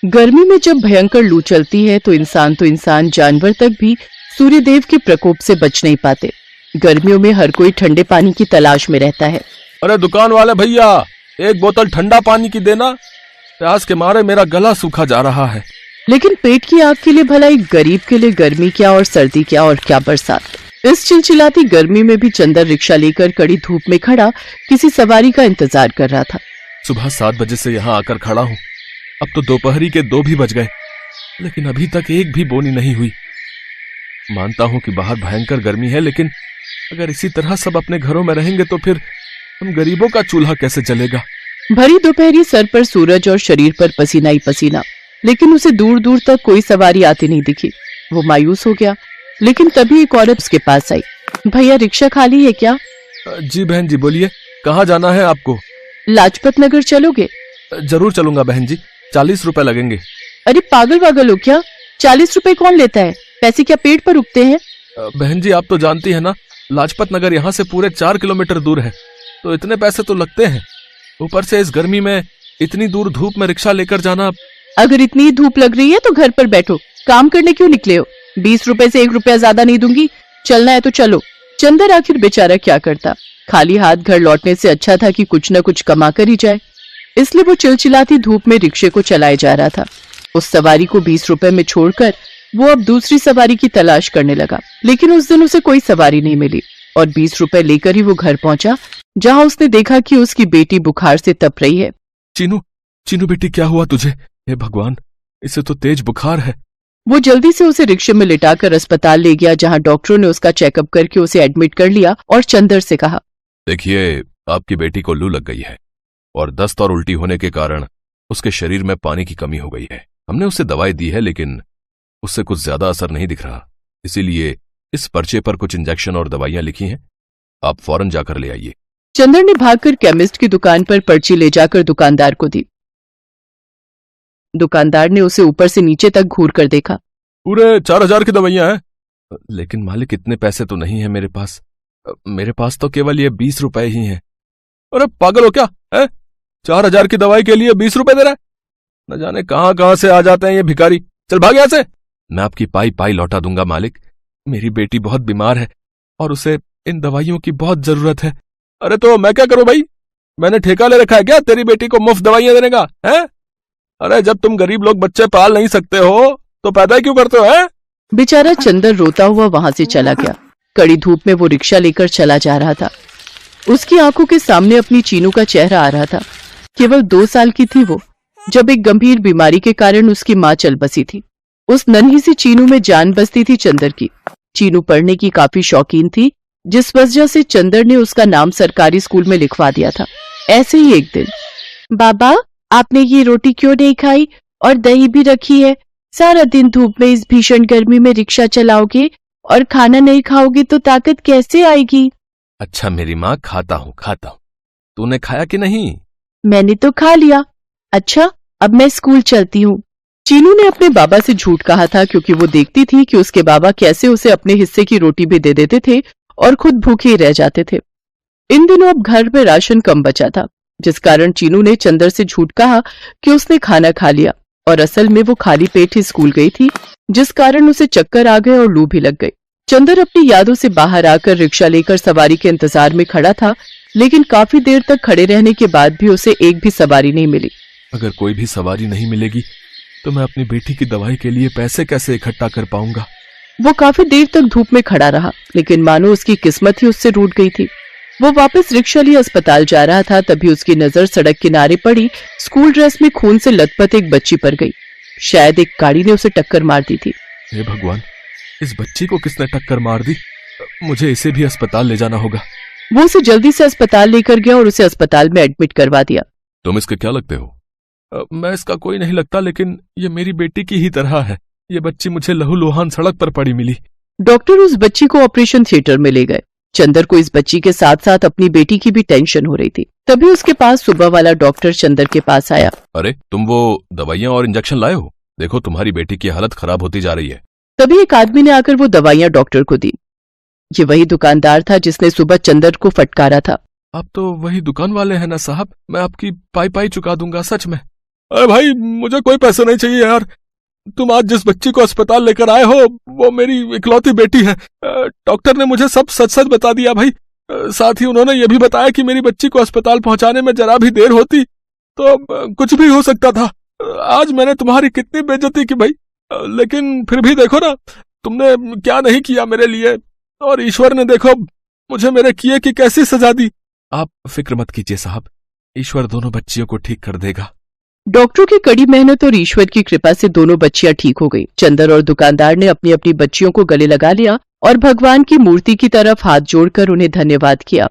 गर्मी में जब भयंकर लू चलती है तो इंसान जानवर तक भी सूर्यदेव के प्रकोप से बच नहीं पाते। गर्मियों में हर कोई ठंडे पानी की तलाश में रहता है। अरे दुकान वाले भैया, एक बोतल ठंडा पानी की देना, प्यास के मारे मेरा गला सूखा जा रहा है। लेकिन पेट की आग के लिए भला एक गरीब के लिए गर्मी क्या और सर्दी क्या और क्या बरसात। इस चिलचिलाती गर्मी में भी चंदर रिक्शा लेकर कड़ी धूप में खड़ा किसी सवारी का इंतजार कर रहा था। सुबह 7 बजे से यहाँ आकर खड़ा हूँ। अब तो दोपहरी के 2 भी बज गए, लेकिन अभी तक एक भी बोनी नहीं हुई। मानता हूँ कि बाहर भयंकर गर्मी है, लेकिन अगर इसी तरह सब अपने घरों में रहेंगे तो फिर हम गरीबों का चूल्हा कैसे जलेगा। भरी दोपहरी, सर पर सूरज और शरीर पर पसीना ही पसीना, लेकिन उसे दूर दूर तक कोई सवारी आती नहीं दिखी। वो मायूस हो गया, लेकिन तभी एक औरत उसके पास आई। भैया, रिक्शा खाली है क्या? जी बहन जी, बोलिए, कहाँ जाना है आपको? लाजपत नगर चलोगे? जरूर चलूंगा बहन जी, 40 रुपए लगेंगे। अरे पागल वागल हो क्या? 40 रुपए कौन लेता है? पैसे क्या पेट पर उगते हैं? बहन जी, आप तो जानती है ना, लाजपत नगर यहाँ से पूरे 4 किलोमीटर दूर है, तो इतने पैसे तो लगते हैं। ऊपर से इस गर्मी में इतनी दूर धूप में रिक्शा लेकर जाना। अगर इतनी धूप लग रही है तो घर पर बैठो, काम करने क्यों निकले हो? 20 रुपए से 1 रुपया ज्यादा नहीं दूंगी। चलना है तो चलो। चंदर आखिर बेचारा क्या करता, खाली हाथ घर लौटने से अच्छा था कि कुछ न कुछ कमा कर ही जाए। इसलिए वो चिलचिलाती धूप में रिक्शे को चलाए जा रहा था। उस सवारी को 20 रुपए में छोड़कर वो अब दूसरी सवारी की तलाश करने लगा, लेकिन उस दिन उसे कोई सवारी नहीं मिली और 20 रुपए लेकर ही वो घर पहुंचा, जहां उसने देखा कि उसकी बेटी बुखार से तप रही है। चीनू, चीनू बेटी, क्या हुआ तुझे? हे भगवान, इसे तो तेज बुखार है। वो जल्दी से उसे रिक्शे में लिटाकर अस्पताल ले गया, जहां डॉक्टरों ने उसका चेकअप करके उसे एडमिट कर लिया और चंदर से कहा, देखिए, आपकी बेटी को लू लग गई है और दस्त और उल्टी होने के कारण उसके शरीर में पानी की कमी हो गई है। हमने उसे दवाई दी है, लेकिन उससे कुछ ज्यादा असर नहीं दिख रहा। इसीलिए इस पर्चे पर कुछ इंजेक्शन और दवाइयां लिखी हैं, आप फौरन जाकर ले आइए। चंदर ने भागकर केमिस्ट की दुकान पर पर्ची ले जाकर दुकानदार को दी। दुकानदार ने उसे ऊपर से नीचे तक घूर कर देखा। पूरे 4000 की दवाइयां हैं। लेकिन मालिक, इतने पैसे तो नहीं है मेरे पास। मेरे पास तो केवल ये 20 रुपए ही हैं। अरे पागल हो क्या है? 4000 की दवाई के लिए 20 रुपए दे रहा है? न जाने कहां कहां से आ जाते हैं ये भिखारी। चल भाग यहां से। मैं आपकी पाई पाई लौटा दूंगा मालिक। मेरी बेटी बहुत बीमार है और उसे इन दवाइयों की बहुत जरूरत है। अरे तो मैं क्या करूं भाई? मैंने ठेका ले रखा है क्या तेरी बेटी को मुफ्त दवाइयां देने का? है? अरे जब तुम गरीब लोग बच्चे पाल नहीं सकते हो तो पैदा क्यों करते हो? है? बेचारा चंदर रोता हुआ वहां से चला गया। कड़ी धूप में वो रिक्शा लेकर चला जा रहा था। उसकी आंखों के सामने अपनी चीनू का चेहरा आ रहा था। केवल 2 साल की थी वो, जब एक गंभीर बीमारी के कारण उसकी माँ चल बसी थी। उस नन्ही सी चीनू में जान बसती थी चंदर की। चीनू पढ़ने की काफी शौकीन थी, जिस वजह से चंदर ने उसका नाम सरकारी स्कूल में लिखवा दिया था। ऐसे ही एक दिन, बाबा, आपने ये रोटी क्यों नहीं खाई और दही भी रखी है? सारा दिन धूप में इस भीषण गर्मी में रिक्शा चलाओगे और खाना नहीं खाओगे तो ताकत कैसे आएगी? अच्छा मेरी माँ, खाता हूँ। तूने खाया कि नहीं? मैंने तो खा लिया। अच्छा, अब मैं स्कूल चलती हूँ। चीनू ने अपने बाबा से झूठ कहा था, क्योंकि वो देखती थी कि उसके बाबा कैसे उसे अपने हिस्से की रोटी भी दे देते थे और खुद भूखे ही रह जाते थे। इन दिनों अब घर में राशन कम बचा था, जिस कारण चीनू ने चंदर से झूठ कहा कि उसने खाना खा लिया, और असल में वो खाली पेट ही स्कूल गई थी, जिस कारण उसे चक्कर आ गए और लू भी लग गई। चंदर अपनी यादों से बाहर आकर रिक्शा लेकर सवारी के इंतजार में खड़ा था, लेकिन काफी देर तक खड़े रहने के बाद भी उसे एक भी सवारी नहीं मिली। अगर कोई भी सवारी नहीं मिलेगी तो मैं अपनी बेटी की दवाई के लिए पैसे कैसे इकट्ठा कर पाऊंगा? वो काफी देर तक धूप में खड़ा रहा, लेकिन मानो उसकी किस्मत ही उससे रूठ गई थी। वो वापस रिक्शा लिए अस्पताल जा रहा था, तभी उसकी नजर सड़क किनारे पड़ी स्कूल ड्रेस में खून से लथपथ एक बच्ची पर गई। शायद एक गाड़ी ने उसे टक्कर मार दी थी। हे भगवान, इस बच्ची को किसने टक्कर मार दी? मुझे इसे भी अस्पताल ले जाना होगा। वो उसे जल्दी से अस्पताल लेकर गया और उसे अस्पताल में एडमिट करवा दिया। तुम इसके क्या लगते हो? मैं इसका कोई नहीं लगता, लेकिन ये मेरी बेटी की ही तरह है। ये बच्ची मुझे लहूलुहान सड़क पर पड़ी मिली। डॉक्टर उस बच्ची को ऑपरेशन थिएटर में ले गए। चंदर को इस बच्ची के साथ साथ अपनी बेटी की भी टेंशन हो रही थी। तभी उसके पास सुबह वाला डॉक्टर चंदर के पास आया। अरे तुम वो दवाइयां और इंजेक्शन लाए हो? देखो तुम्हारी बेटी की हालत खराब होती जा रही है। तभी एक आदमी ने आकर वो दवाइयां डॉक्टर को दी। ये वही दुकानदार था जिसने सुबह चंदर को फटकारा था। आप तो वही दुकान वाले हैं ना साहब? मैं आपकी पाई पाई चुका दूंगा, सच में। अरे भाई, मुझे कोई पैसा नहीं चाहिए यार। तुम आज जिस बच्ची को अस्पताल लेकर आए हो वो मेरी इकलौती बेटी है। डॉक्टर ने मुझे सब सच सच बता दिया भाई। साथ ही उन्होंने ये भी बताया कि मेरी बच्ची को अस्पताल पहुंचाने में जरा भी देर होती तो कुछ भी हो सकता था। आज मैंने तुम्हारी कितनी बेइज्जती की भाई, लेकिन फिर भी देखो ना, तुमने क्या नहीं किया मेरे लिए, और ईश्वर ने देखो मुझे मेरे किए की कैसी सजा दी। आप फिक्र मत कीजिए साहब, ईश्वर दोनों बच्चियों को ठीक कर देगा। डॉक्टरों की कड़ी मेहनत और ईश्वर की कृपा से दोनों बच्चियां ठीक हो गई। चंदर और दुकानदार ने अपनी अपनी बच्चियों को गले लगा लिया और भगवान की मूर्ति की तरफ हाथ जोड़कर उन्हें धन्यवाद किया।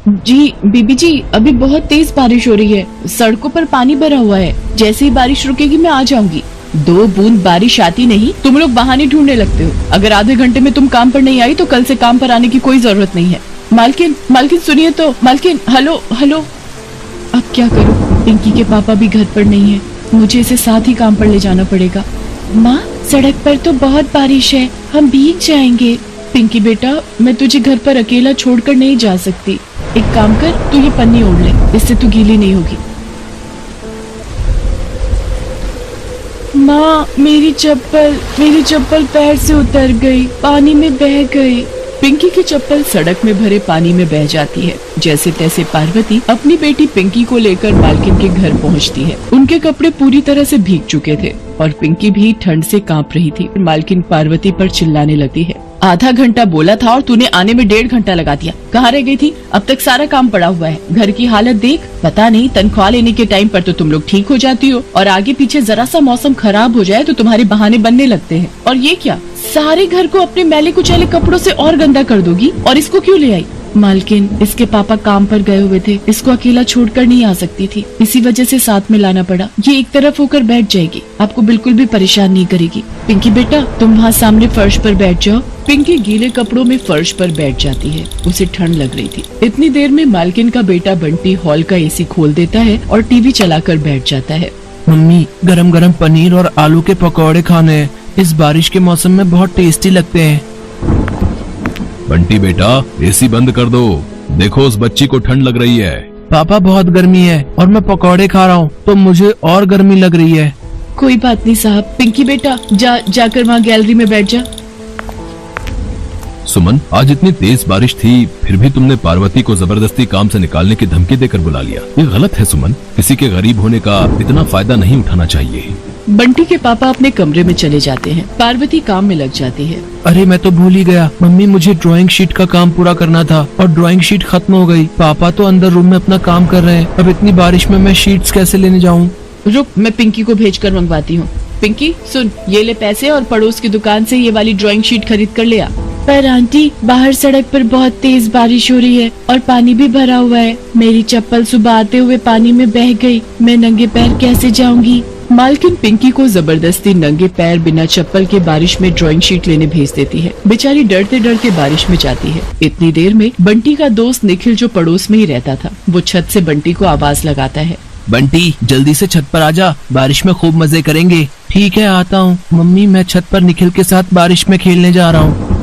जी बीबी जी, अभी बहुत तेज बारिश हो रही है, सड़कों पर पानी भरा हुआ है। जैसे ही बारिश रुकेगी मैं आ जाऊंगी। 2 बूंद बारिश आती नहीं, तुम लोग बहाने ढूंढने लगते हो। अगर आधे घंटे में तुम काम पर नहीं आई तो कल से काम पर आने की कोई जरूरत नहीं है। मालकिन, मालकिन सुनिए तो। मालकिन, हेलो हेलो। अब क्या करूं? पिंकी के पापा भी घर पर नहीं है, मुझे इसे साथ ही काम पर ले जाना पड़ेगा। माँ, सड़क पर तो बहुत बारिश है, हम भीग जाएंगे। पिंकी बेटा, मैं तुझे घर पर अकेला छोड़कर नहीं जा सकती। एक काम कर, तू ये पन्नी ओढ़ ले, इससे तू गीली नहीं होगी। माँ, मेरी चप्पल पैर से उतर गई, पानी में बह गई। पिंकी की चप्पल सड़क में भरे पानी में बह जाती है। जैसे तैसे पार्वती अपनी बेटी पिंकी को लेकर मालकिन के घर पहुंचती है। उनके कपड़े पूरी तरह से भीग चुके थे और पिंकी भी ठंड से कांप रही थी। मालकिन पार्वती पर चिल्लाने लगती है, आधा घंटा बोला था और तूने आने में 1.5 घंटा लगा दिया। कहाँ रह गई थी? अब तक सारा काम पड़ा हुआ है। घर की हालत देख। पता नहीं, तनख्वाह लेने के टाइम पर तो तुम लोग ठीक हो जाती हो और आगे पीछे जरा सा मौसम खराब हो जाए तो तुम्हारे बहाने बनने लगते हैं। और ये क्या, सारे घर को अपने मैले कुचैले कपड़ों से और गंदा कर दोगी? और इसको क्यों ले आई? मालकिन, इसके पापा काम पर गए हुए थे, इसको अकेला छोड़कर नहीं आ सकती थी, इसी वजह से साथ में लाना पड़ा। ये एक तरफ होकर बैठ जाएगी, आपको बिल्कुल भी परेशान नहीं करेगी। पिंकी बेटा, तुम वहाँ सामने फर्श पर बैठ जाओ। पिंकी गीले कपड़ों में फर्श पर बैठ जाती है। उसे ठंड लग रही थी। इतनी देर में मालकिन का बेटा बंटी हॉल का एसी खोल देता है और टीवी चलाकर बैठ जाता है। मम्मी, गरम गरम पनीर और आलू के पकौड़े खाने हैं। इस बारिश के मौसम में बहुत टेस्टी लगते हैं। बंटी बेटा, एसी बंद कर दो, देखो उस बच्ची को ठंड लग रही है। पापा, बहुत गर्मी है और मैं पकौड़े खा रहा हूँ तो मुझे और गर्मी लग रही है। कोई बात नहीं साहब। पिंकी बेटा, जाकर वहाँ गैलरी में बैठ जा। सुमन, आज इतनी तेज बारिश थी फिर भी तुमने पार्वती को जबरदस्ती काम से निकालने की धमकी देकर बुला लिया। ये गलत है सुमन, किसी के गरीब होने का इतना फायदा नहीं उठाना चाहिए। बंटी के पापा अपने कमरे में चले जाते हैं। पार्वती काम में लग जाती है। अरे मैं तो भूल ही गया, मम्मी मुझे ड्राइंग शीट का काम पूरा करना था और ड्राइंग शीट खत्म हो गई। पापा तो अंदर रूम में अपना काम कर रहे हैं, अब इतनी बारिश में मैं शीट्स कैसे लेने जाऊँ? रुक, मैं पिंकी को भेजकर मंगवाती हूँ। पिंकी सुन, ये ले पैसे और पड़ोस की दुकान से ये वाली ड्राइंग शीट खरीद कर ले आ। पर आंटी, बाहर सड़क पर बहुत तेज बारिश हो रही है और पानी भी भरा हुआ है। मेरी चप्पल सुबह आते हुए पानी में बह गई, मैं नंगे पैर कैसे जाऊंगी? मालकिन पिंकी को जबरदस्ती नंगे पैर बिना चप्पल के बारिश में ड्राइंग शीट लेने भेज देती है। बेचारी डरते डरते बारिश में जाती है। इतनी देर में बंटी का दोस्त निखिल, जो पड़ोस में ही रहता था, वो छत से बंटी को आवाज लगाता है, बंटी जल्दी से छत पर आजा, बारिश में खूब मजे करेंगे। ठीक है, आता हूँ। मम्मी, मैं छत पर निखिल के साथ बारिश में खेलने जा रहा हूँ।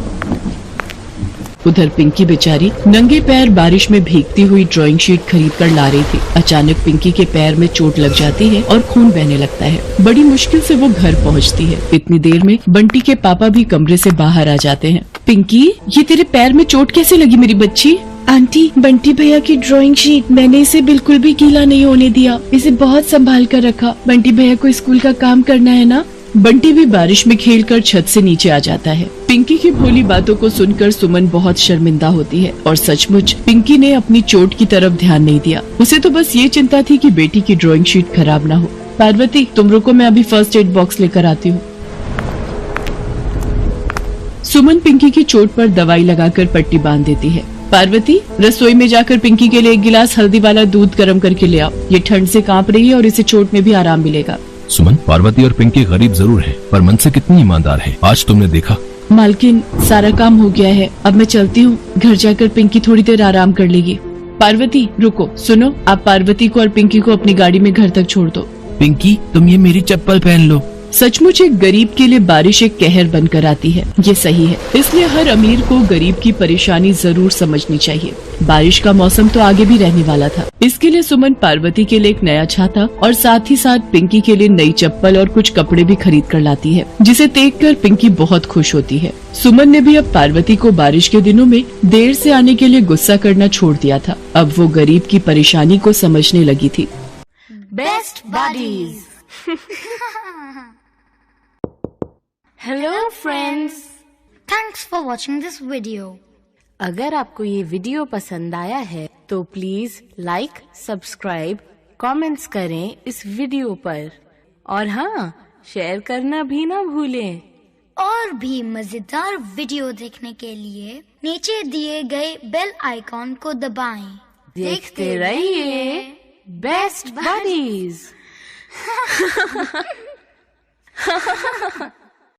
उधर पिंकी बेचारी नंगे पैर बारिश में भीगती हुई ड्राइंग शीट खरीद कर ला रही थी। अचानक पिंकी के पैर में चोट लग जाती है और खून बहने लगता है। बड़ी मुश्किल से वो घर पहुंचती है। इतनी देर में बंटी के पापा भी कमरे से बाहर आ जाते हैं। पिंकी, ये तेरे पैर में चोट कैसे लगी मेरी बच्ची? आंटी, बंटी भैया की ड्राइंग शीट, मैंने इसे बिल्कुल भी गीला नहीं होने दिया, इसे बहुत संभाल कर रखा। बंटी भैया को स्कूल का काम करना है ना। बंटी भी बारिश में खेलकर छत से नीचे आ जाता है। पिंकी की भोली बातों को सुनकर सुमन बहुत शर्मिंदा होती है और सचमुच पिंकी ने अपनी चोट की तरफ ध्यान नहीं दिया। उसे तो बस ये चिंता थी कि बेटी की ड्राइंग शीट खराब ना हो। पार्वती, तुम रुको, मैं अभी फर्स्ट एड बॉक्स लेकर आती हूँ। सुमन पिंकी की चोट पर दवाई लगाकर पट्टी बांध देती है। पार्वती, रसोई में जाकर पिंकी के लिए 1 गिलास हल्दी वाला दूध गर्म करके ले आओ। ये ठंड से कांप रही है और इसे चोट में भी आराम मिलेगा। सुमन, पार्वती और पिंकी गरीब जरूर है पर मन से कितनी ईमानदार है, आज तुमने देखा। मालकिन, सारा काम हो गया है, अब मैं चलती हूँ। घर जाकर पिंकी थोड़ी देर आराम कर लेगी। पार्वती रुको, सुनो, आप पार्वती को और पिंकी को अपनी गाड़ी में घर तक छोड़ दो। पिंकी, तुम ये मेरी चप्पल पहन लो। सचमुच एक गरीब के लिए बारिश एक कहर बनकर आती है, ये सही है। इसलिए हर अमीर को गरीब की परेशानी जरूर समझनी चाहिए। बारिश का मौसम तो आगे भी रहने वाला था। इसके लिए सुमन पार्वती के लिए एक नया छाता और साथ ही साथ पिंकी के लिए नई चप्पल और कुछ कपड़े भी खरीद कर लाती है, जिसे देखकर पिंकी बहुत खुश होती है। सुमन ने भी अब पार्वती को बारिश के दिनों में देर से आने के लिए गुस्सा करना छोड़ दिया था। अब वो गरीब की परेशानी को समझने लगी थी। Best buddies. Hello friends. Thanks for watching this video. अगर आपको ये वीडियो पसंद आया है तो प्लीज लाइक, सब्सक्राइब, कमेंट्स करें इस वीडियो पर और हाँ, शेयर करना भी ना भूलें। और भी मजेदार वीडियो देखने के लिए नीचे दिए गए बेल आइकॉन को दबाएं। देखते रहिए बेस्ट बडीज।